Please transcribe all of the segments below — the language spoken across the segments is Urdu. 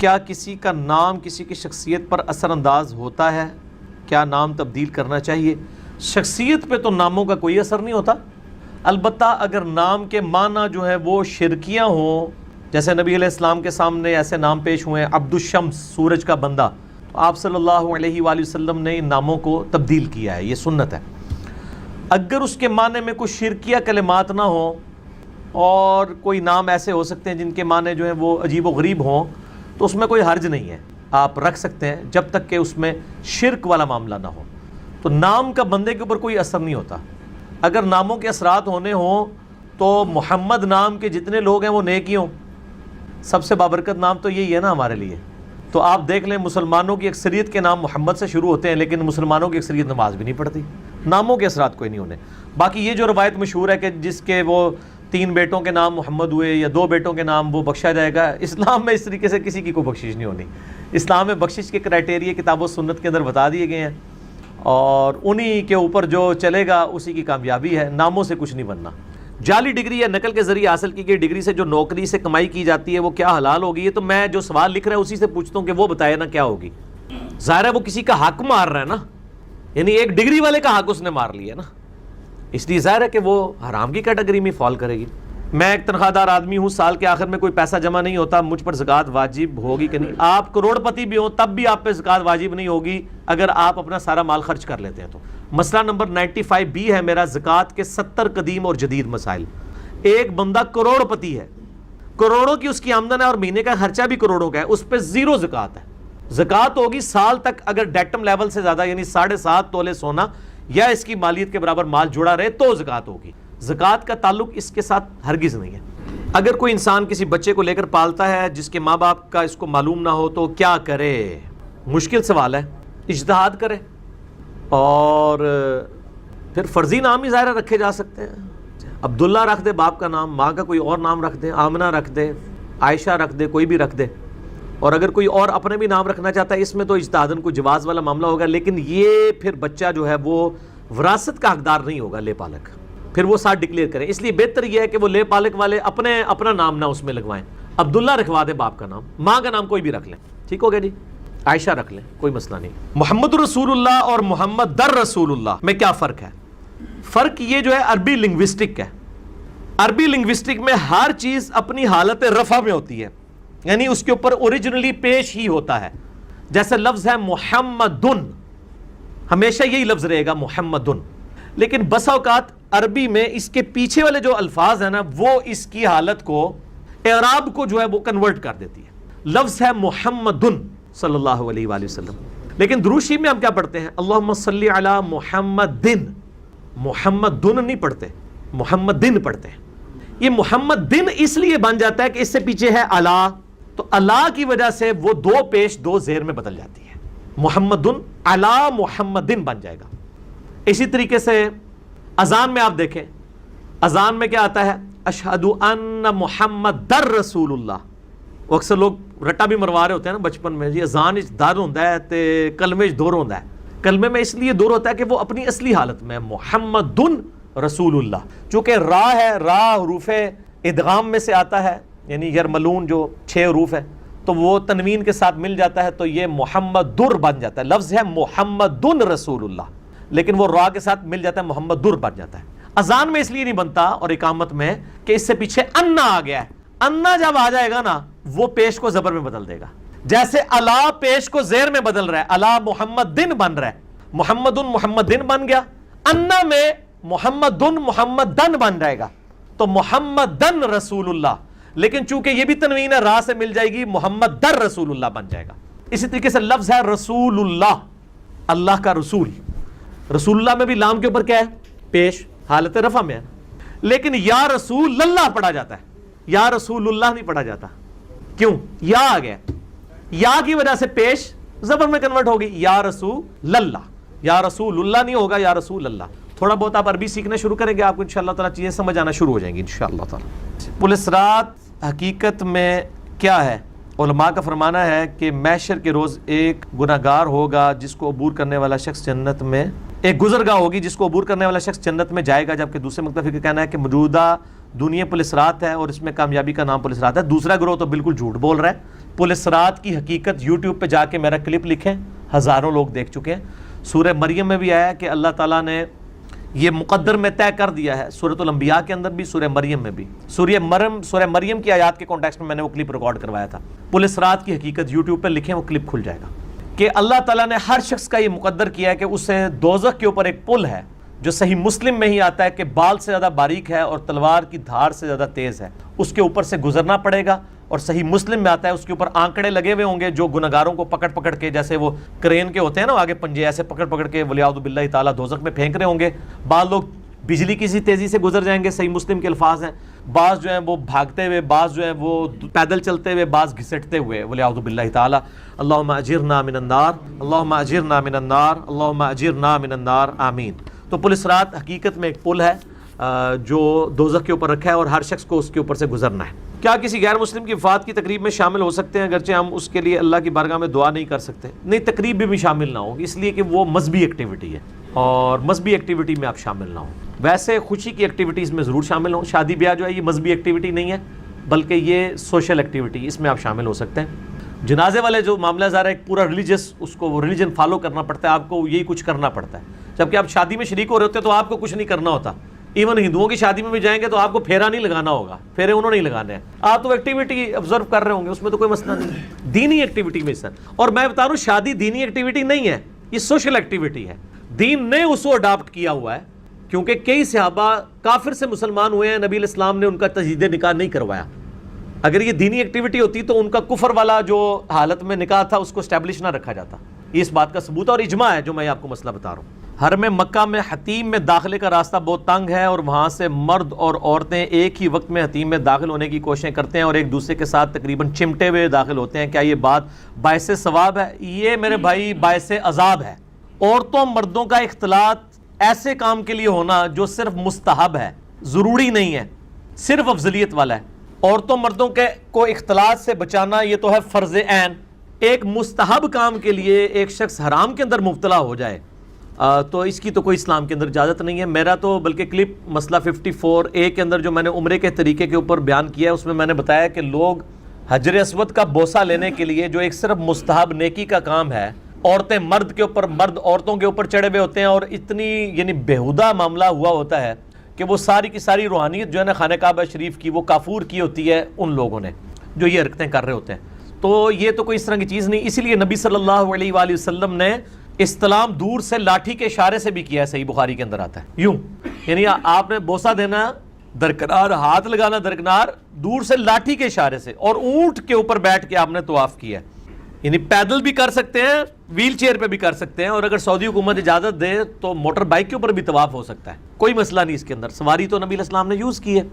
کیا کسی کا نام کسی کی شخصیت پر اثر انداز ہوتا ہے؟ کیا نام تبدیل کرنا چاہیے؟ شخصیت پہ تو ناموں کا کوئی اثر نہیں ہوتا، البتہ اگر نام کے معنی جو ہے وہ شرکیاں ہوں، جیسے نبی علیہ السلام کے سامنے ایسے نام پیش ہوئے ہیں عبد الشمس، سورج کا بندہ، تو آپ صلی اللہ علیہ وآلہ وسلم نے ان ناموں کو تبدیل کیا ہے، یہ سنت ہے۔ اگر اس کے معنی میں کوئی شرکیہ کلمات نہ ہوں اور کوئی نام ایسے ہو سکتے ہیں جن کے معنی جو ہیں وہ عجیب و غریب ہوں، تو اس میں کوئی حرج نہیں ہے، آپ رکھ سکتے ہیں جب تک کہ اس میں شرک والا معاملہ نہ ہو۔ تو نام کا بندے کے اوپر کوئی اثر نہیں ہوتا۔ اگر ناموں کے اثرات ہونے ہوں تو محمد نام کے جتنے لوگ ہیں وہ نیک ہی ہوں، سب سے بابرکت نام تو یہی ہے نا ہمارے لیے۔ تو آپ دیکھ لیں مسلمانوں کی اکثریت کے نام محمد سے شروع ہوتے ہیں، لیکن مسلمانوں کی اکثریت نماز بھی نہیں پڑھتی، ناموں کے اثرات کوئی نہیں ہونے۔ باقی یہ جو روایت مشہور ہے کہ جس کے وہ 3 بیٹوں کے نام محمد ہوئے یا 2 بیٹوں کے نام وہ بخشا جائے گا، اسلام میں اس طریقے سے کسی کی کوئی بخشش نہیں ہونی۔ اسلام میں بخشش کے کرائٹیریا کتاب و سنت کے اندر بتا دیے گئے ہیں، اور انہی کے اوپر جو چلے گا اسی کی کامیابی ہے، ناموں سے کچھ نہیں بننا۔ جعلی ڈگری یا نقل کے ذریعے حاصل کی گئی ڈگری سے جو نوکری سے کمائی کی جاتی ہے وہ کیا حلال ہوگی؟ یہ تو میں جو سوال لکھ رہا ہے اسی سے پوچھتا ہوں کہ وہ بتائے نا کیا ہوگی۔ ظاہر ہے وہ کسی کا حق مار رہا ہے نا، یعنی ایک ڈگری والے کا حق اس نے مار لیا نا، اس لیے ظاہر ہے کہ وہ حرام کی کیٹیگری میں فال کرے گی۔ میں ایک تنخواہ دار آدمی ہوں، سال کے آخر میں کوئی پیسہ جمع نہیں ہوتا، مجھ پر زکوٰۃ واجب ہوگی کہ نہیں؟ آپ کروڑ پتی بھی ہوں تب بھی آپ پہ زکوٰۃ واجب نہیں ہوگی اگر آپ اپنا سارا مال خرچ کر لیتے ہیں تو۔ مسئلہ نمبر 95B ہے میرا، زکوٰۃ کے 70 قدیم اور جدید مسائل۔ ایک بندہ کروڑ پتی ہے، کروڑوں کی اس کی آمدن ہے اور مہینے کا خرچہ بھی کروڑوں کا ہے، اس پہ 0 زکوٰۃ ہے۔ زکوٰۃ ہوگی سال تک اگر ڈیٹم لیول سے زیادہ یعنی 7.5 تولے سونا یا اس کی مالیت کے برابر مال جڑا رہے تو زکوٰۃ ہوگی۔ زکوٰۃ کا تعلق اس کے ساتھ ہرگز نہیں ہے۔ اگر کوئی انسان کسی بچے کو لے کر پالتا ہے جس کے ماں باپ کا اس کو معلوم نہ ہو تو کیا کرے؟ مشکل سوال ہے، اجتہاد کرے، اور پھر فرضی نام ہی ظاہر رکھے جا سکتے ہیں۔ عبداللہ رکھ دے باپ کا نام، ماں کا کوئی اور نام رکھ دے، آمنہ رکھ دے، عائشہ رکھ دے، کوئی بھی رکھ دے، اور اگر کوئی اور اپنے بھی نام رکھنا چاہتا ہے اس میں تو اجتہاداً کوئی جواز والا معاملہ ہوگا، لیکن یہ پھر بچہ جو ہے وہ وراثت کا حقدار نہیں ہوگا، لے پالک، پھر وہ ساتھ ڈکلیئر کریں۔ اس لیے بہتر یہ ہے کہ وہ لے پالک والے اپنا نام نہ اس میں لگوائیں، عبداللہ رکھوا دے باپ کا نام، ماں کا نام کوئی بھی رکھ لیں، ٹھیک ہو گیا جی، عائشہ رکھ لیں، کوئی مسئلہ نہیں۔ محمد رسول اللہ اور محمد در رسول اللہ میں کیا فرق ہے؟ فرق یہ جو ہے عربی لنگوسٹک ہے۔ عربی لنگوسٹک میں ہر چیز اپنی حالت رفع میں ہوتی ہے، یعنی اس کے اوپر اوریجنلی پیش ہی ہوتا ہے۔ جیسے لفظ ہے محمدن، ہمیشہ یہی لفظ رہے گا محمدن، لیکن بسا اوقات عربی میں اس کے پیچھے والے جو الفاظ ہیں نا وہ اس کی حالت کو، اعراب کو جو ہے وہ کنورٹ کر دیتی ہے۔ لفظ ہے محمدن صلی اللہ علیہ وآلہ وسلم، لیکن درود شریف میں ہم کیا پڑھتے ہیں؟ اللہم صلی علی محمدن، محمدن نہیں پڑھتے، محمدن پڑھتے ہیں۔ یہ محمدن اس لیے بن جاتا ہے کہ اس سے پیچھے ہے اللہ، تو اللہ کی وجہ سے وہ 2 پیش 2 زیر میں بدل جاتی ہے، محمدن علی محمدن بن جائے گا۔ اسی طریقے سے اذان میں آپ دیکھیں، اذان میں کیا آتا ہے؟ اشہد ان محمد در رسول اللہ۔ وہ اکثر لوگ رٹا بھی مروا رہے ہوتے ہیں نا بچپن میں، جی اذان در ہوتا ہے تے کلمے دور ہوتا ہے۔ کلمے میں اس لیے دور ہوتا ہے کہ وہ اپنی اصلی حالت میں محمدن رسول اللہ، چونکہ را ہے، را حروف ادغام میں سے آتا ہے، یعنی یرملون جو 6 حروف ہے، تو وہ تنوین کے ساتھ مل جاتا ہے تو یہ محمد در بن جاتا ہے۔ لفظ ہے محمدن رسول اللہ، لیکن وہ را کے ساتھ مل جاتا ہے، محمد در بن جاتا ہے۔ اذان میں اس لیے نہیں بنتا اور اقامت میں کہ اس سے پیچھے انا آ گیا ہے، انا جب آ جائے گا نا وہ پیش کو زبر میں بدل دے گا، جیسے اللہ پیش کو زیر میں بدل رہا ہے، اللہ محمدن بن رہا ہے، محمدن محمدن بن گیا، انا میں محمدن محمدن بن جائے گا تو محمدن رسول اللہ، لیکن چونکہ یہ بھی تنوین ہے را سے مل جائے گی، محمد در رسول اللہ بن جائے گا۔ اسی طریقے سے لفظ ہے رسول اللہ، اللہ کا رسول، رسول اللہ میں بھی لام کے اوپر کیا ہے؟ پیش، حالت رفع میں ہے، لیکن یا رسول اللہ پڑھا جاتا ہے، یا رسول اللہ نہیں پڑھا جاتا۔ کیوں؟ یا آ گیا، یا کی وجہ سے پیش زبر میں کنورٹ ہوگی، یا رسول اللہ، یا رسول اللہ نہیں ہوگا، یا رسول اللہ۔ تھوڑا بہت آپ عربی سیکھنا شروع کریں گے، آپ کو انشاءاللہ تعالیٰ چیزیں سمجھ آنا شروع ہو جائیں گی انشاءاللہ تعالیٰ۔ پولیس رات حقیقت میں کیا ہے؟ علماء کا فرمانا ہے کہ محشر کے روز ایک گناہگار ہوگا جس کو عبور کرنے والا شخص جنت میں، ایک گزرگاہ ہوگی جس کو عبور کرنے والا شخص جنت میں جائے گا، جبکہ دوسرے متفق کا کہنا ہے کہ موجودہ دنیا پولیس رات ہے اور اس میں کامیابی کا نام پولیس رات ہے۔ دوسرا گروہ تو بالکل جھوٹ بول رہا ہے، پل صراط کی حقیقت یوٹیوب پہ جا کے میرا کلپ لکھیں، ہزاروں لوگ دیکھ چکے ہیں۔ سورہ مریم میں بھی آیا ہے کہ اللہ تعالیٰ نے یہ مقدر میں طے کر دیا ہے، سورۃ الانبیاء کے اندر بھی، سورہ مریم میں بھی۔ سورہ مریم کی آیات کے کانٹیکسٹ میں میں نے وہ کلپ ریکارڈ کروایا تھا۔ پل صراط کی حقیقت یوٹیوب پہ لکھیں، وہ کلپ کھل جائے گا کہ اللہ تعالیٰ نے ہر شخص کا یہ مقدر کیا ہے کہ اسے دوزخ کے اوپر ایک پل ہے جو صحیح مسلم میں ہی آتا ہے کہ بال سے زیادہ باریک ہے اور تلوار کی دھار سے زیادہ تیز ہے، اس کے اوپر سے گزرنا پڑے گا۔ اور صحیح مسلم میں آتا ہے اس کے اوپر آنکڑے لگے ہوئے ہوں گے جو گناہگاروں کو پکڑ پکڑ کے، جیسے وہ کرین کے ہوتے ہیں نا آگے پنجے، ایسے پکڑ پکڑ کے ولیعوذ باللہ تعالیٰ دوزخ میں پھینک رہے ہوں گے۔ بعض لوگ بجلی کی سی تیزی سے گزر جائیں گے، صحیح مسلم کے الفاظ ہیں، بعض جو ہیں وہ بھاگتے ہوئے، بعض جو ہیں وہ پیدل چلتے ہوئے، بعض گھسٹتے ہوئے، ولیعوذ باللہ تعالیٰ۔ اللہم اجرنا من النار، اللہم اجرنا من النار، اللہم اجرنا من النار، آمین۔ تو پل صراط حقیقت میں ایک پل ہے جو دوزخ کے اوپر رکھا ہے اور ہر شخص کو اس کے اوپر سے گزرنا ہے۔ کیا کسی غیر مسلم کی وفات کی تقریب میں شامل ہو سکتے ہیں اگرچہ ہم اس کے لیے اللہ کی بارگاہ میں دعا نہیں کر سکتے؟ نہیں، تقریب بھی شامل نہ ہو، اس لیے کہ وہ مذہبی ایکٹیویٹی ہے اور مذہبی ایکٹیویٹی میں آپ شامل نہ ہوں۔ ویسے خوشی کی ایکٹیویٹیز میں ضرور شامل ہوں، شادی بیاہ جو ہے یہ مذہبی ایکٹیویٹی نہیں ہے بلکہ یہ سوشل ایکٹیویٹی، اس میں آپ شامل ہو سکتے ہیں۔ جنازے والے جو معاملہ ظاہر ہے ایک پورا ریلیجس، اس کو وہ ریلیجن فالو کرنا پڑتا ہے، آپ کو یہی کچھ کرنا پڑتا ہے، جبکہ آپ شادی میں شریک ہو رہے ہوتے ہیں تو آپ کو کچھ نہیں کرنا ہوتا۔ ایون ہندوؤں کی شادی میں بھی جائیں گے تو آپ کو پھیرا نہیں لگانا ہوگا، پھیرے انہوں نہیں لگانے ہیں، آپ تو ایکٹیویٹی آبزرو کر رہے ہوں گے، اس میں تو کوئی مسئلہ نہیں۔ دینی ایکٹیویٹی میں سر، اور میں بتا رہا ہوں شادی دینی ایکٹیویٹی نہیں ہے، یہ سوشل ایکٹیویٹی ہے۔ دین نے اس کو اڈاپٹ کیا ہوا ہے کیونکہ کئی صحابہ کافر سے مسلمان ہوئے ہیں، نبی علیہ السلام نے ان کا تجدید نکاح نہیں کروایا۔ اگر یہ دینی ایکٹیویٹی ہوتی تو ان کا کفر والا جو حالت میں نکاح تھا اس کو اسٹیبلش نہ رکھا جاتا۔ یہ اس بات کا ثبوت ہے اور اجماع ہے جو میں آپ کو مسئلہ بتا رہا ہوں۔ حرم مکہ میں حتیم میں داخلے کا راستہ بہت تنگ ہے اور وہاں سے مرد اور عورتیں ایک ہی وقت میں حتیم میں داخل ہونے کی کوششیں کرتے ہیں اور ایک دوسرے کے ساتھ تقریباً چمٹے ہوئے داخل ہوتے ہیں، کیا یہ بات باعث ثواب ہے؟ یہ میرے بھائی باعث عذاب ہے۔ عورتوں مردوں کا اختلاط ایسے کام کے لیے ہونا جو صرف مستحب ہے، ضروری نہیں ہے، صرف افضلیت والا ہے۔ عورتوں مردوں کے کو اختلاط سے بچانا یہ تو ہے فرض عین۔ ایک مستحب کام کے لیے ایک شخص حرام کے اندر مبتلا ہو جائے تو اس کی تو کوئی اسلام کے اندر اجازت نہیں ہے۔ میرا تو بلکہ کلپ مسئلہ 54A کے اندر جو میں نے عمرے کے طریقے کے اوپر بیان کیا ہے اس میں نے بتایا کہ لوگ حجر اسود کا بوسہ لینے کے لیے جو ایک صرف مستحب نیکی کا کام ہے، عورتیں مرد کے اوپر، مرد عورتوں کے اوپر چڑھے ہوئے ہوتے ہیں اور اتنی یعنی بےہودہ معاملہ ہوا ہوتا ہے کہ وہ ساری کی ساری روحانیت جو ہے نا خانہ کعبہ شریف کی وہ کافور کی ہوتی ہے ان لوگوں نے جو یہ حرکتیں کر رہے ہوتے ہیں۔ تو یہ تو کوئی اس طرح کی چیز نہیں، اسی لیے نبی صلی اللہ علیہ وآلہ وسلم نے استلام دور سے لاٹھی کے اشارے سے بھی کیا ہے، صحیح بخاری کے اندر آتا ہے یوں، یعنی آپ نے بوسہ دینا درکنار، ہاتھ لگانا درکنار، دور سے لاٹھی کے اشارے سے، اور اونٹ کے اوپر بیٹھ کے آپ نے طواف کیا ہے، یعنی پیدل بھی کر سکتے ہیں، ویل چیئر پہ بھی کر سکتے ہیں، اور اگر سعودی حکومت اجازت دے تو موٹر بائک کے اوپر بھی طواف ہو سکتا ہے، کوئی مسئلہ نہیں اس کے اندر۔ سواری تو نبی علیہ السلام نے یوز کی ہے۔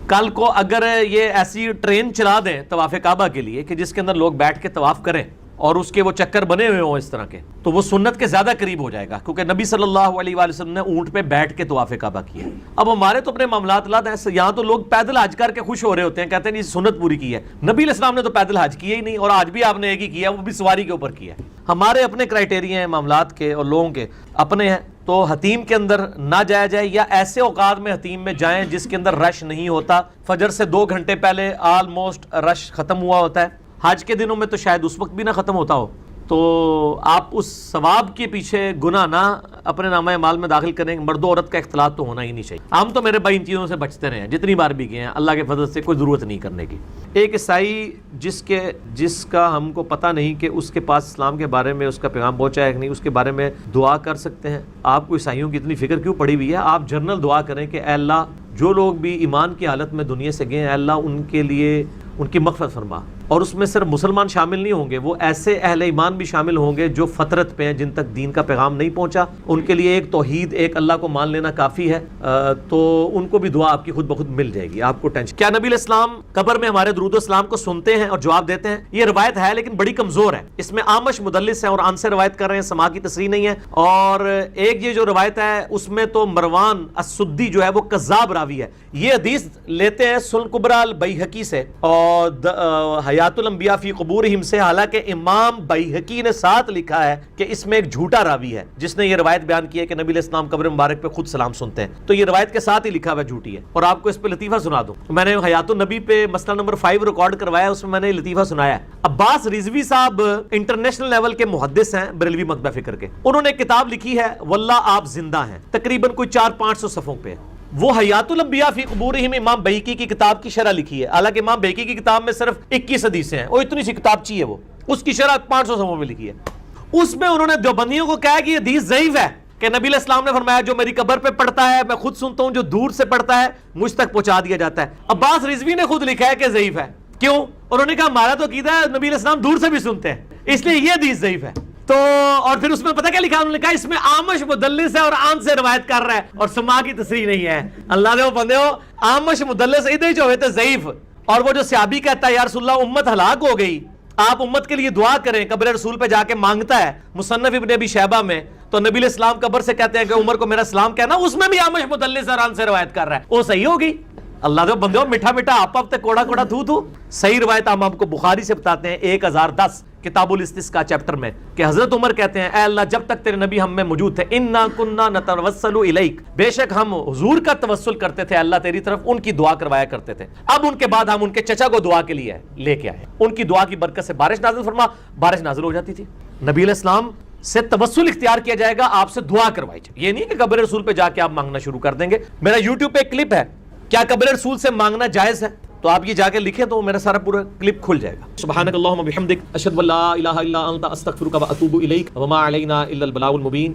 کل کو اگر یہ ایسی ٹرین چلا دیں طواف کعبہ کے لیے کہ جس کے اندر لوگ بیٹھ کے طواف کریں اور اس کے وہ چکر بنے ہوئے ہوں اس طرح کے، تو وہ سنت کے زیادہ قریب ہو جائے گا، کیونکہ نبی صلی اللہ علیہ وآلہ وسلم نے اونٹ پہ بیٹھ کے طواف کعبہ کیا۔ اب ہمارے تو اپنے معاملات لاد ہیں، یہاں تو لوگ پیدل حج کر کے خوش ہو رہے ہوتے ہیں، کہتے ہیں یہ سنت پوری کی ہے۔ نبی علیہ السلام نے تو پیدل حج کیا ہی نہیں، اور آج بھی آپ نے ایک ہی کیا، وہ بھی سواری کے اوپر کیا ہے۔ ہمارے اپنے کرائٹیریا ہیں معاملات کے اور لوگوں کے اپنے ہیں، تو حتیم کے اندر نہ جایا جائے، یا ایسے اوقات میں حتیم میں جائیں جس کے اندر رش نہیں ہوتا۔ فجر سے 2 گھنٹے پہلے آلموسٹ رش ختم ہوا ہوتا ہے، حج کے دنوں میں تو شاید اس وقت بھی نہ ختم ہوتا ہو، تو آپ اس ثواب کے پیچھے گناہ نہ اپنے نامہ اعمال میں داخل کریں۔ مرد و عورت کا اختلاط تو ہونا ہی نہیں چاہیے۔ ہم تو میرے بھائی ان چیزوں سے بچتے رہے ہیں، جتنی بار بھی گئے ہیں، اللہ کے فضل سے کوئی ضرورت نہیں کرنے کی۔ ایک عیسائی جس کا ہم کو پتہ نہیں کہ اس کے پاس اسلام کے بارے میں اس کا پیغام پہنچا ہے کہ نہیں، اس کے بارے میں دعا کر سکتے ہیں؟ آپ کو عیسائیوں کی اتنی فکر کیوں پڑی ہوئی ہے؟ آپ جنرل دعا کریں کہ اے اللہ جو لوگ بھی ایمان کی حالت میں دنیا سے گئے ہیں، اے اللہ ان کے لیے ان کی مغفرت فرما، اور اس میں صرف مسلمان شامل نہیں ہوں گے، وہ ایسے اہل ایمان بھی شامل ہوں گے جو فطرت پہ ہیں، جن تک دین کا پیغام نہیں پہنچا، ان کے لیے ایک توحید، ایک اللہ کو مان لینا کافی ہے، تو ان کو بھی دعا آپ کی خود بخود مل جائے گی، آپ کو ٹینشن۔ کیا نبی علیہ السلام قبر میں ہمارے درود و اسلام کو سنتے ہیں اور جواب دیتے ہیں؟ یہ روایت ہے لیکن بڑی کمزور ہے، اس میں آمش مدلس ہیں اور ان سے روایت کر رہے ہیں، سما کی تصریح نہیں ہے، اور ایک یہ جو روایت ہے اس میں تو مروان السدی جو ہے وہ کذاب راوی ہے۔ یہ حدیث لیتے ہیں سنن کبریٰ البیہقی سے اور حیات الانبیاء فی قبورہم سے، حالانکہ امام بیہقی نے ساتھ لکھا ہے کہ اس میں ایک جھوٹا راوی ہے جس نے یہ روایت بیان کی ہے کہ نبی علیہ السلام قبر مبارک پہ خود سلام سنتے ہیں، تو یہ روایت کے ساتھ ہی لکھا ہوا جھوٹی ہے۔ اور آپ کو اس پہ لطیفہ سنا دوں، میں نے حیات النبی پہ مسئلہ نمبر 5 ریکارڈ کروایا، اس میں میں نے لطیفہ سنایا ہے۔ عباس رضوی صاحب انٹرنیشنل لیول کے محدث ہیں، بریلوی مکتبہ فکر کے، انہوں نے کتاب لکھی ہے واللہ آپ زندہ ہیں، تقریباً کوئی 400-500 صفحوں پہ۔ وہ حیات الانبیاء فی قبورہم امام بیہقی کی کتاب کی شرح لکھی ہے، حالانکہ امام بیہقی کی کتاب میں صرف 21 حدیثیں ہیں، وہ اتنی سی کتابچی ہے، وہ اس کی شرح 500 صفحوں میں لکھی ہے۔ اس میں انہوں نے دیوبندیوں کو کہا کہ یہ حدیث ضعیف ہے، کہ نبی علیہ السلام نے فرمایا جو میری قبر پہ پڑھتا ہے میں خود سنتا ہوں، جو دور سے پڑھتا ہے مجھ تک پہنچا دیا جاتا ہے۔ عباس رضوی نے خود لکھا ہے کہ ضعیف ہے، کیوں؟ انہوں نے کہا ہمارا تو عقیدہ ہے نبی علیہ السلام دور سے بھی سنتے ہیں، اس لیے یہ حدیث ضعیف ہے۔ تو اور پھر اس میں پتہ کیا لکھا؟ انہوں نے کہا اس میں آمش مدلس ہے اور آن سے روایت کر رہا ہے اور سما کی تصریح نہیں ہے۔ اللہ دے وہ بندے ہو، آمش مدلس ادھر جو ہوئے تھے ضعیف، اور وہ جو صحابی کہتا ہے یا رسول اللہ امت ہلاک ہو گئی، آپ امت کے لیے دعا کریں، قبر رسول پہ جا کے مانگتا ہے مصنف ابن ابی شیبہ میں، تو نبی علیہ السلام قبر سے کہتے ہیں کہ عمر کو میرا سلام کہنا، اس میں بھی آمش مدلس اور آن سے روایت کر رہا ہے، وہ صحیح ہوگی؟ اللہ دے بندے ہو، میٹھا میٹھا آپ تے کوڑا کوڑا تھو۔ صحیح روایت ہم آپ کو بخاری سے بتاتے ہیں 1010 کتاب الاستسقاء چیپٹر میں، کہ حضرت عمر کہتے ہیں اے اللہ جب تک تیرے نبی ہم میں موجود تھے، انا کننا نتوسل الیک، بے شک ہم حضور کا توسل کرتے تھے اللہ تیری طرف، ان کی دعا کروایا کرتے تھے۔ اب ان کے بعد ہم ان کے چچا کو دعا کے لیے لے کے آئے، ان کی دعا کی برکت سے بارش نازل فرما، بارش نازل ہو جاتی تھی۔ نبی علیہ السلام سے توسل اختیار کیا جائے گا، آپ سے دعا کروائی جائے، یہ نہیں کہ قبر رسول پہ جا کے آپ مانگنا شروع کر دیں گے۔ میرا یوٹیوب پہ ایک کلپ ہے، کیا قبر رسول سے مانگنا جائز ہے؟ تو آپ یہ جا کے لکھیں تو میرا سارا پورا کلپ کھل جائے گا۔ سبحانک اللہم بحمدک، اشہد ان لا الہ الا انت، استغفرک و اتوب الیک، وما علینا الا البلاغ المبین۔